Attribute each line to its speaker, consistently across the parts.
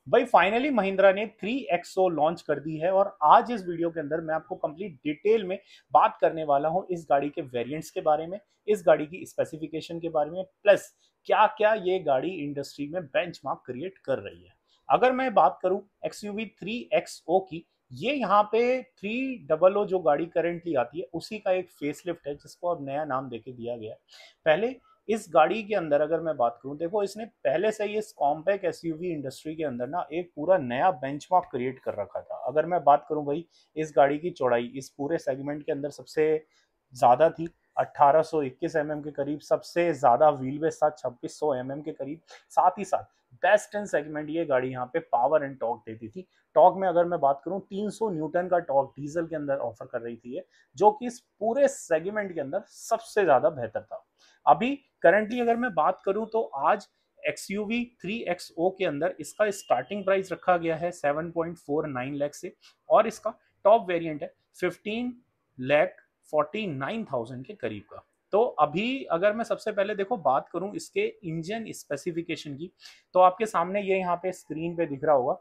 Speaker 1: भाई फाइनली महिंद्रा ने 3XO launch कर दी है और आज इस वीडियो के अंदर मैं आपको कंप्लीट डिटेल में बात करने वाला हूं इस गाड़ी के वेरिएंट्स के बारे में, इस गाड़ी की स्पेसिफिकेशन के बारे में, प्लस क्या क्या ये गाड़ी इंडस्ट्री में बेंचमार्क क्रिएट कर रही है। अगर मैं बात करूं XUV 3XO की, ये यहाँ पे 300 जो गाड़ी करेंटली आती है उसी का एक फेसलिफ्ट है जिसको अब नया नाम देके दिया गया है। पहले इस गाड़ी के अंदर अगर मैं बात करूं, देखो इसने पहले से ही इस कॉम्पैक्ट एसयूवी इंडस्ट्री के अंदर ना एक पूरा नया बेंचमार्क क्रिएट कर रखा था। अगर मैं बात करूं भाई, इस गाड़ी की चौड़ाई इस पूरे सेगमेंट के अंदर सबसे ज्यादा थी, 1821 के करीब। सबसे ज्यादा व्हील बेस था 2600 के करीब। साथ ही साथ बेस्ट इन सेगमेंट ये गाड़ी यहाँ पे पावर एंड टॉर्क देती थी। टॉर्क में अगर मैं बात करूं, 300 न्यूटन का टॉर्क डीजल के अंदर ऑफर कर रही थी, जो कि इस पूरे सेगमेंट के अंदर सबसे ज्यादा बेहतर था। अभी करंटली अगर मैं बात करूं तो आज XUV 3XO के अंदर इसका स्टार्टिंग प्राइस रखा गया है 7.49 लाख से, और इसका टॉप वेरिएंट है 15,49,000 के करीब का। तो अभी अगर मैं सबसे पहले देखो बात करूं इसके इंजन स्पेसिफिकेशन की, तो आपके सामने ये यहाँ पे स्क्रीन पे दिख रहा होगा।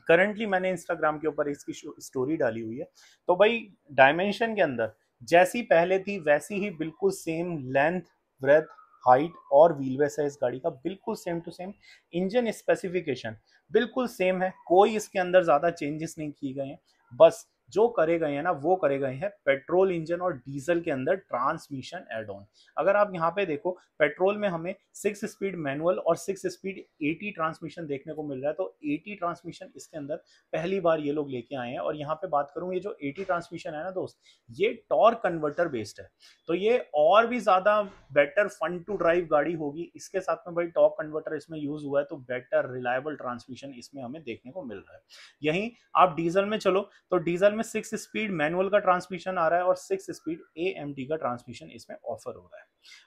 Speaker 1: करंटली मैंने इंस्टाग्राम के ऊपर इसकी स्टोरी डाली हुई है। तो भाई डायमेंशन के अंदर जैसी पहले थी वैसी ही बिल्कुल सेम लेंथ, ब्रेथ, हाइट और व्हील बेस है इस गाड़ी का, बिल्कुल same to same. Engine specification बिल्कुल सेम है, कोई इसके अंदर ज्यादा चेंजेस नहीं किए गए हैं। बस जो करे गए हैं ना वो करे गए हैं पेट्रोल इंजन और डीजल के अंदर ट्रांसमिशन एड ऑन। अगर आप यहाँ पे देखो, पेट्रोल में हमें 6 स्पीड मैनुअल और 6 स्पीड एटी ट्रांसमिशन देखने को मिल रहा है। तो एटी ट्रांसमिशन इसके अंदर पहली बार ये लोग लेके आए हैं। और यहाँ पे बात करूँ, ये जो एटी ट्रांसमिशन है ना दोस्त, ये टॉर्क कन्वर्टर बेस्ड है। तो ये और भी ज्यादा बेटर फन टू ड्राइव गाड़ी होगी। इसके साथ में भाई टॉर्क कन्वर्टर इसमें यूज हुआ है, तो बेटर रिलायबल ट्रांसमिशन इसमें हमें देखने को मिल रहा है। यहीं आप डीजल में चलो तो डीजल में 6 स्पीड मैनुअल का ट्रांसमिशन आ रहा है और 6 स्पीड AMT का ट्रांसमिशन इसमें ऑफर हो रहा है।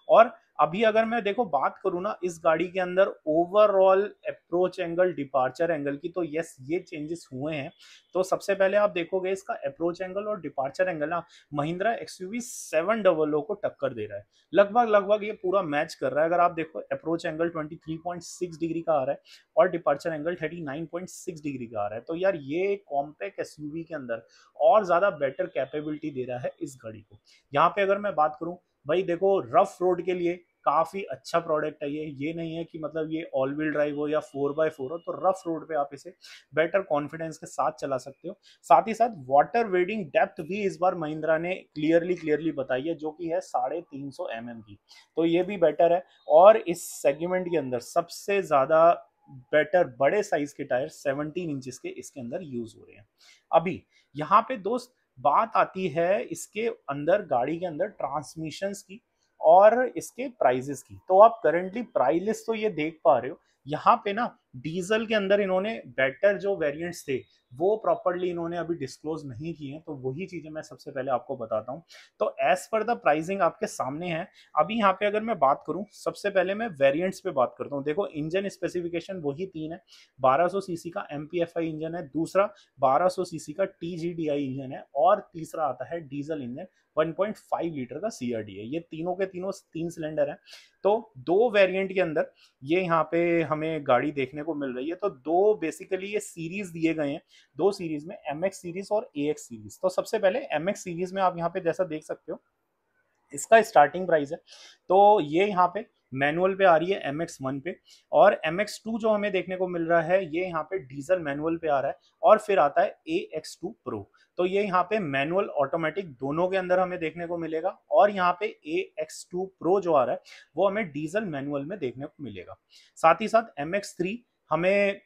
Speaker 1: और अभी अगर मैं देखो बात करूं ना इस गाड़ी के अंदर overall approach angle, departure angle की, तो यस ये चेंजेस हुए हैं। तो सबसे पहले आप देखोगे इसका अप्रोच एंगल और डिपार्चर एंगल ना महिंद्रा XUV 700 को टक्कर दे रहा है। लगभग लगभग ये पूरा मैच कर रहा है। अगर आप देखो अप्रोच एंगल 23.6 डिग्री का आ रहा है और डिपार्चर एंगल 39.6 डिग्री का आ रहा है। तो यार ये कॉम्पैक्ट SUV के अंदर और ज्यादा बेटर कैपेबिलिटी दे रहा है इस गाड़ी को। यहाँ पे अगर मैं बात करूं भाई, देखो रफ रोड के लिए काफी अच्छा प्रोडक्ट है ये नहीं है कि मतलब ये ऑल व्हील ड्राइव हो या 4x4 हो, तो रफ रोड पे आप इसे बेटर कॉन्फिडेंस के साथ चला सकते हो। साथ ही साथ वाटर वेडिंग डेप्थ भी इस बार महिंद्रा ने क्लियरली बताई है, जो कि है 350 mm की। तो ये भी बेटर है। और इस सेगमेंट के अंदर सबसे ज्यादा बेटर बड़े साइज के टायर 17 इंचेस के इसके अंदर यूज हो रहे हैं। अभी यहाँ पे दोस्त बात आती है इसके अंदर गाड़ी के अंदर ट्रांसमिशंस की और इसके प्राइजेस की। तो आप करंटली प्राइस लिस्ट तो ये देख पा रहे हो। यहाँ पे ना डीजल के अंदर इन्होंने बेटर जो वेरिएंट्स थे वो प्रॉपरली इन्होंने अभी डिस्क्लोज नहीं किए हैं, तो वही चीजें मैं सबसे पहले आपको बताता हूँ। तो एज पर द प्राइसिंग आपके सामने है। अभी यहाँ पे अगर मैं बात करूँ, सबसे पहले मैं वेरिएंट्स पे बात करता हूँ। देखो इंजन स्पेसिफिकेशन वही तीन है। 1200 सीसी का MPFI इंजन है, दूसरा 1200 सीसी का TGDI इंजन है, और तीसरा आता है डीजल इंजन 1.5 लीटर का CRD है। ये तीनों के तीनों 3 सिलेंडर हैं। तो दो वेरिएंट के अंदर ये यहाँ पे हमें गाड़ी देखने को मिल रही है। तो दो बेसिकली ये सीरीज दिए गए हैं, दो सीरीज में MX सीरीज और AX सीरीज। तो सबसे पहले MX सीरीज में आप यहाँ पे जैसा देख सकते हो इसका स्टार्टिंग प्राइस है, तो ये यहाँ पे मैनुअल पे आ रही है MX1 पे, और MX2 जो हमें देखने को मिल रहा है ये यहाँ पे डीजल मैनुअल पे आ रहा है, और फिर आता है AX2 Pro। तो ये यहाँ पे मैनुअल ऑटोमेटिक दोनों के अंदर हमें देखने को मिलेगा, और यहाँ पे AX2 Pro जो आ रहा है वो हमें डीजल मैनुअल में देखने को मिलेगा। साथ ही साथ MX3 हमें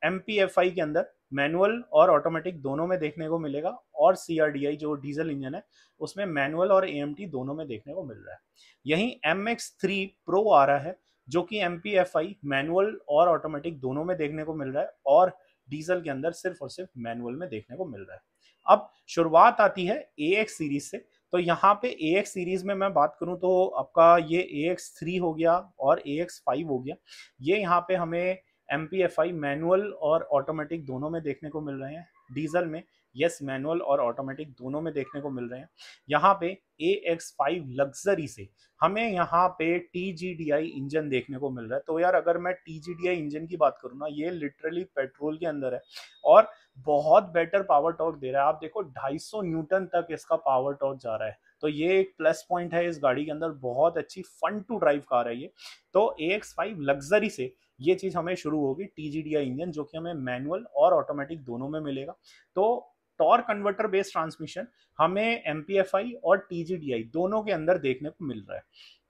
Speaker 1: MPFI के अंदर मैनुअल और ऑटोमेटिक दोनों में देखने को मिलेगा, और CRDI जो डीजल इंजन है उसमें मैनुअल और AMT दोनों में देखने को मिल रहा है। यहीं MX3 Pro आ रहा है जो कि MPFI मैनुअल और ऑटोमेटिक दोनों में देखने को मिल रहा है, और डीजल के अंदर सिर्फ और सिर्फ मैनुअल में देखने को मिल रहा है। अब शुरुआत आती है AX सीरीज से। तो यहाँ पे AX सीरीज में मैं बात करूं तो आपका ये AX3 हो गया और AX5 हो गया। ये यहाँ पे हमें MPFI मैनुअल और ऑटोमेटिक दोनों में देखने को मिल रहे हैं। डीजल में यस मैनुअल और ऑटोमेटिक दोनों में देखने को मिल रहे हैं। यहाँ पे AX5 लग्जरी से हमें यहाँ पे TGDI इंजन देखने को मिल रहा है। तो यार अगर मैं TGDI इंजन की बात करूँ ना, ये लिटरली पेट्रोल के अंदर है और बहुत बेटर पावर टॉर्क दे रहा है। आप देखो 250 न्यूटन तक इसका पावर टॉर्क जा रहा है, तो ये एक प्लस पॉइंट है इस गाड़ी के अंदर। बहुत अच्छी फन टू ड्राइव कार है ये। तो AX5 लग्जरी से ये चीज हमें शुरू होगी, TGDI इंजन, जो कि हमें मैनुअल और ऑटोमेटिक दोनों में मिलेगा। तो टॉर्क कन्वर्टर बेस्ड ट्रांसमिशन हमें MPFI और TGDI दोनों के अंदर देखने को मिल रहा है।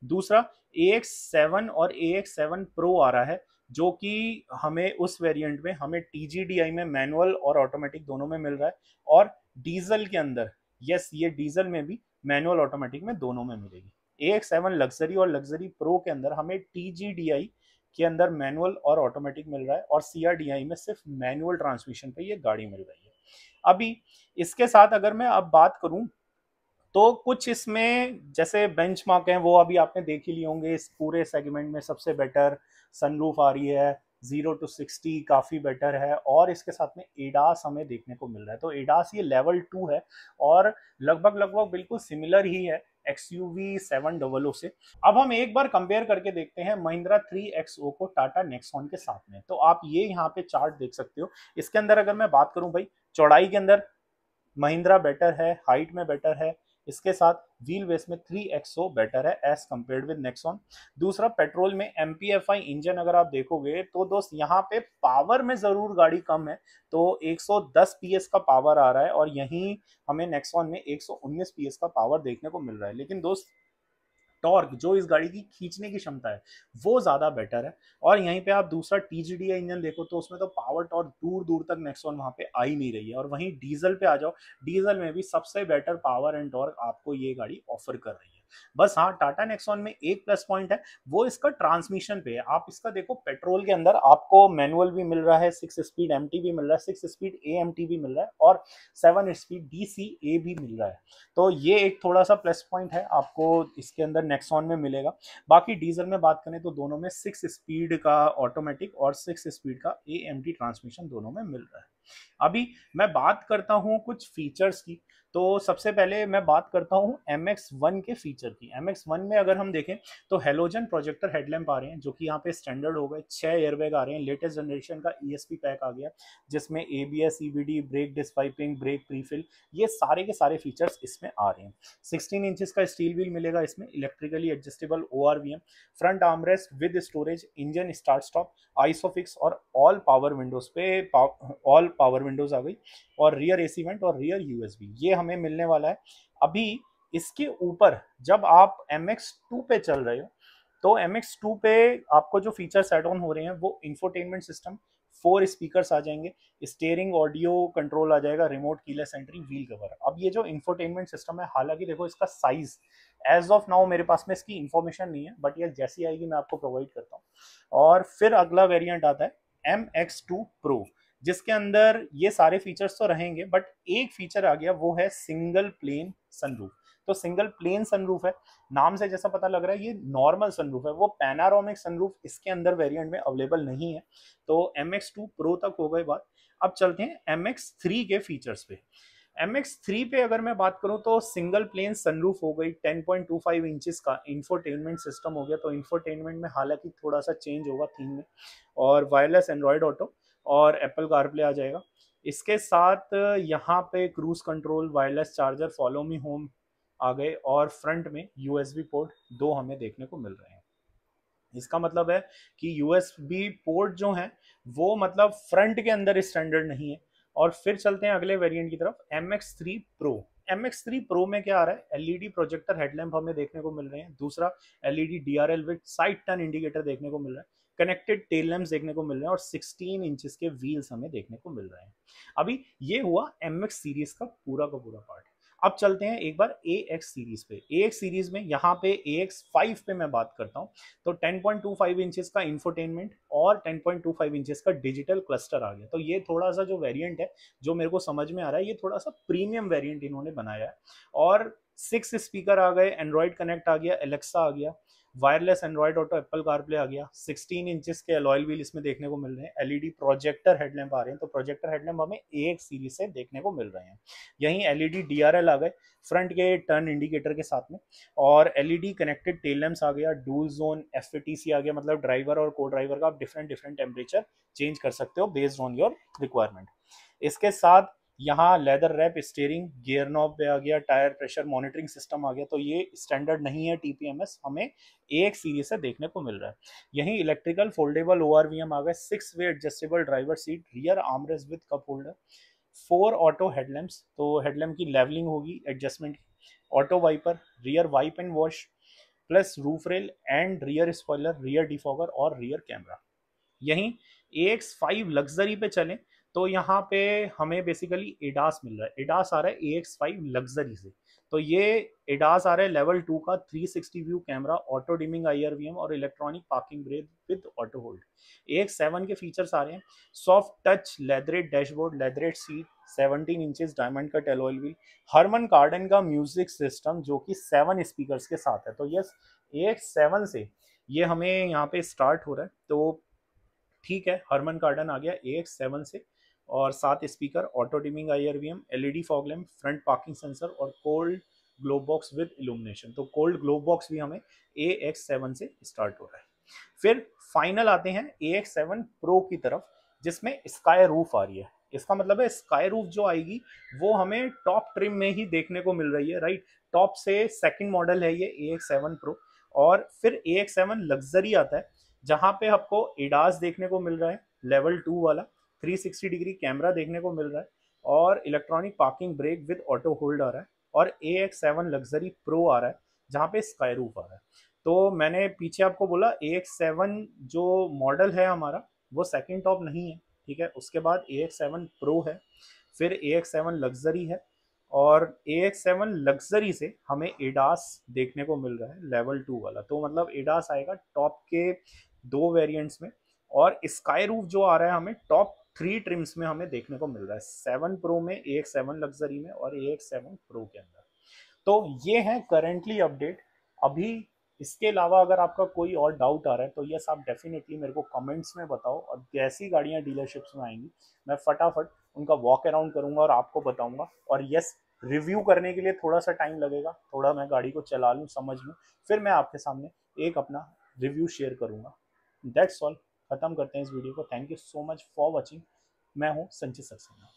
Speaker 1: दूसरा AX7 और AX7 Pro आ रहा है, जो कि हमें उस वेरिएंट में हमें TGDI में मैनुअल और ऑटोमेटिक दोनों में मिल रहा है। और डीजल के अंदर यस, ये डीजल में भी मैनुअल ऑटोमेटिक में दोनों में मिलेगी। AX7 लग्जरी और लग्जरी प्रो के अंदर हमें TGDI के अंदर मैनुअल और ऑटोमेटिक मिल रहा है और CRDI में सिर्फ मैनुअल ट्रांसमिशन पे ये गाड़ी मिल रही है। अभी इसके साथ अगर मैं अब बात करूं तो कुछ इसमें जैसे बेंचमार्क हैं वो अभी आपने देख ही लिए होंगे। इस पूरे सेगमेंट में सबसे बेटर सनरूफ आ रही है, 0 to 60 काफ़ी बेटर है और इसके साथ में एडास हमें देखने को मिल रहा है। तो एडास ये लेवल 2 है और लगभग लगभग बिल्कुल सिमिलर ही है XUV 700 से। अब हम एक बार कंपेयर करके देखते हैं महिंद्रा 3XO को टाटा नेक्सॉन के साथ में। तो आप ये यहाँ पे चार्ट देख सकते हो। इसके अंदर अगर मैं बात करूं भाई, चौड़ाई के अंदर महिंद्रा बेटर है, हाइट में बेटर है, इसके साथ व्हील बेस में 3XO बेटर है एज कंपेयर्ड विद नेक्सॉन। दूसरा पेट्रोल में MPFI इंजन अगर आप देखोगे तो दोस्त यहाँ पे पावर में जरूर गाड़ी कम है, तो 110 PS का पावर आ रहा है और यहीं हमें नेक्सॉन में 119 PS का पावर देखने को मिल रहा है। लेकिन दोस्त टॉर्क जो इस गाड़ी की खींचने की क्षमता है वो ज्यादा बेटर है। और यहीं पे आप दूसरा TGDI इंजन देखो तो उसमें तो पावर टॉर्क दूर दूर तक नेक्सॉन वहां पे आ ही नहीं रही है। और वहीं डीजल पे आ जाओ, डीजल में भी सबसे बेटर पावर एंड टॉर्क आपको ये गाड़ी ऑफर कर रही है। बस हाँ, टाटा नेक्सॉन में एक प्लस पॉइंट है, वो इसका ट्रांसमिशन पे है। आप इसका देखो, पेट्रोल के अंदर आपको मैनुअल भी मिल रहा है, 6 स्पीड MT भी मिल रहा है, 6 स्पीड AMT भी मिल रहा है और 7 स्पीड DCA भी मिल रहा है। तो ये एक थोड़ा सा प्लस पॉइंट है आपको इसके अंदर नेक्सॉन में मिलेगा। बाकी डीजल में बात करें तो दोनों में 6 स्पीड का ऑटोमेटिक और 6 स्पीड का AMT ट्रांसमिशन दोनों में मिल रहा है। अभी मैं बात करता हूं कुछ फीचर्स की। तो सबसे पहले मैं बात करता हूं MX1 के फीचर की। MX1 में अगर हम देखें तो हेलोजन प्रोजेक्टर हेडलैम्प आ रहे हैं, जो कि यहाँ पे स्टैंडर्ड हो गए। 6 एयरबैग आ रहे हैं, लेटेस्ट जनरेशन का ESP पैक आ गया, जिसमें ABS EBD brake disc piping brake prefill, ये सारे के सारे फीचर्स इसमें आ रहे हैं। 16 इंचेस का स्टील व्हील मिलेगा इसमें, electrically adjustable ORVM, front armrest with storage, engine start stop, isofix और ऑल पावर विंडोज पे ऑल पावर विंडोज आ गई, और रियर AC वेंट और रियर USB ये हमें मिलने वाला है। अभी इसके ऊपर जब आप MX2 पे चल रहे हो तो MX2 पे आपको जो फीचर्स एड ऑन हो रहे हैं वो इंफोटेनमेंट सिस्टम, 4 स्पीकर्स आ जाएंगे, स्टीयरिंग ऑडियो कंट्रोल आ जाएगा, remote keyless entry, wheel cover. अब ये जो इंफोटेनमेंट सिस्टम है, हालांकि देखो इसका साइज एज ऑफ नाउ मेरे पास में इसकी इंफॉर्मेशन नहीं है, बट ये जैसी आएगी मैं आपको प्रोवाइड करता हूँ। और फिर अगला वेरिएंट आता है MX2 Pro, जिसके अंदर ये सारे फीचर्स तो रहेंगे, बट एक फीचर आ गया, वो है सिंगल प्लेन सनरूफ। तो सिंगल प्लेन सनरूफ है, नाम से जैसा पता लग रहा है ये नॉर्मल सनरूफ है, वो पैनारोमिक सनरूफ इसके अंदर वेरिएंट में अवेलेबल नहीं है। तो MX2 Pro तक हो गई बात। अब चलते हैं MX3 के फीचर्स पे। MX3 पे अगर मैं बात करूं तो सिंगल प्लेन सनरूफ हो गई, 10.25 इंचेस का इंफोटेनमेंट सिस्टम हो गया। तो इंफोटेनमेंट में हालांकि थोड़ा सा चेंज होगा थीम में, और वायरलेस एंड्रॉयड ऑटो और एप्पल कारप्ले आ जाएगा। इसके साथ यहाँ पे cruise control, wireless charger, follow me home आ गए, और फ्रंट में USB पोर्ट 2 हमें देखने को मिल रहे हैं। इसका मतलब है कि USB पोर्ट जो है वो मतलब फ्रंट के अंदर स्टैंडर्ड नहीं है। और फिर चलते हैं अगले वेरिएंट की तरफ, MX3 Pro। MX3 Pro में क्या आ रहा है, LED प्रोजेक्टर हेडलैम्प हमें देखने को मिल रहे हैं। दूसरा LED DRL with side turn indicator देखने को मिल रहा है, कनेक्टेड टेल लैंप्स देखने को मिल रहे हैं, और 16 इंचेस के व्हील्स हमें देखने को मिल रहे हैं। अभी ये हुआ MX सीरीज का पूरा पार्ट। अब चलते हैं एक बार AX सीरीज पे। AX सीरीज में यहाँ पे AX5 पे मैं बात करता हूँ तो 10.25 इंचेस का इंफोटेनमेंट और 10.25 इंचेस का डिजिटल क्लस्टर आ गया। तो ये थोड़ा सा जो वेरिएंट है जो मेरे को समझ में आ रहा है, ये थोड़ा सा प्रीमियम वेरिएंट इन्होंने बनाया है। और 6 स्पीकर आ गए, एंड्रॉइड कनेक्ट आ गया, एलेक्सा आ गया, wireless Android Auto, Apple CarPlay आ गया, 16 इंचेस के अलॉय व्हील इसमें देखने को मिल रहे हैं, एलईडी प्रोजेक्टर हेडलैम्प आ रहे हैं। तो प्रोजेक्टर हेडलैम्प हमें एक सीरीज से देखने को मिल रहे हैं। यहीं एलईडी डीआरएल आ गए फ्रंट के टर्न इंडिकेटर के साथ में, और एलईडी कनेक्टेड टेल लैंप्स आ गया, डुअल जोन एफईटीसी आ गया, मतलब ड्राइवर और को ड्राइवर का आप डिफरेंट डिफरेंट टेम्परेचर चेंज कर सकते हो बेस्ड ऑन योर रिक्वायरमेंट। इसके साथ यहाँ leather wrap steering, gear knob पे आ गया, टायर प्रेशर मॉनिटरिंग सिस्टम आ गया। तो ये स्टैंडर्ड नहीं है टीपीएमएस, हमें एक सीरीज से देखने को मिल रहा है। यहीं इलेक्ट्रिकल फोल्डेबल ओआरवीएम आ गए, 6 way adjustable driver seat, rear armrest with cup holder, 4 auto headlamps, तो हेडलैम्प की लेवलिंग होगी adjustment, auto wiper, rear wipe and wash, plus roof rail and rear spoiler, rear defogger और rear camera. यहीं AX5 luxury पे चलें तो यहाँ पे हमें बेसिकली एडास मिल रहा है, एडास आ रहा है AX5 लग्जरी से। तो ये एडास आ रहा है लेवल 2 का, 360 view camera, auto dimming IRVM और electronic parking brake with auto hold. AX7 के फीचर्स आ रहे हैं, soft touch leatherette dashboard, leatherette seat, 17 inches diamond cut alloy wheel, Harman Kardon का म्यूजिक सिस्टम जो कि 7 स्पीकर्स के साथ है। तो यस, AX7 से ये हमें यहाँ पे स्टार्ट हो रहा है। तो ठीक है, हरमन कार्डन आ गया AX7 से, और 7 speaker, auto dimming IRVM, LED fog lamp, front parking sensor और cold glow box with illumination. तो कोल्ड ग्लो बॉक्स भी हमें AX7 से स्टार्ट हो रहा है। फिर फाइनल आते हैं AX7 प्रो की तरफ, जिसमें स्काई रूफ आ रही है। इसका मतलब है स्काई रूफ जो आएगी वो हमें टॉप ट्रिम में ही देखने को मिल रही है, राइट। टॉप से सेकंड मॉडल है ये AX7 प्रो, और फिर AX7 लग्जरी आता है जहां पे आपको एडास देखने को मिल रहा है लेवल 2 वाला, 360 डिग्री कैमरा देखने को मिल रहा है, और electronic parking brake with auto hold आ रहा है, और AX7 लग्जरी प्रो आ रहा है जहाँ पे स्काई रूफ आ रहा है। तो मैंने पीछे आपको बोला AX7 जो मॉडल है हमारा वो सेकंड टॉप नहीं है, ठीक है। उसके बाद AX7 प्रो है, फिर AX7 लग्जरी है, और AX7 लग्जरी से हमें एडास देखने को मिल रहा है लेवल 2 वाला। तो मतलब एडास आएगा टॉप के 2 वेरिएंट्स में, और स्काई रूफ जो आ रहा है हमें टॉप 3 ट्रिम्स में हमें देखने को मिल रहा है, 7 प्रो में, AX7 लग्जरी में और AX7 प्रो के अंदर। तो ये है करेंटली अपडेट अभी। इसके अलावा अगर आपका कोई और डाउट आ रहा है तो यस, आप डेफिनेटली मेरे को कमेंट्स में बताओ, और जैसी गाड़ियां डीलरशिप्स में आएंगी मैं फटाफट उनका वॉक अराउंड करूंगा और आपको बताऊंगा। और यस, रिव्यू करने के लिए थोड़ा सा टाइम लगेगा, थोड़ा मैं गाड़ी को चला लूँ, समझ लूँ, फिर मैं आपके सामने एक अपना रिव्यू शेयर करूंगा। दैट्स ऑल, खत्म करते हैं इस वीडियो को। Thank you so much for watching. मैं हूँ संचित सक्सेना।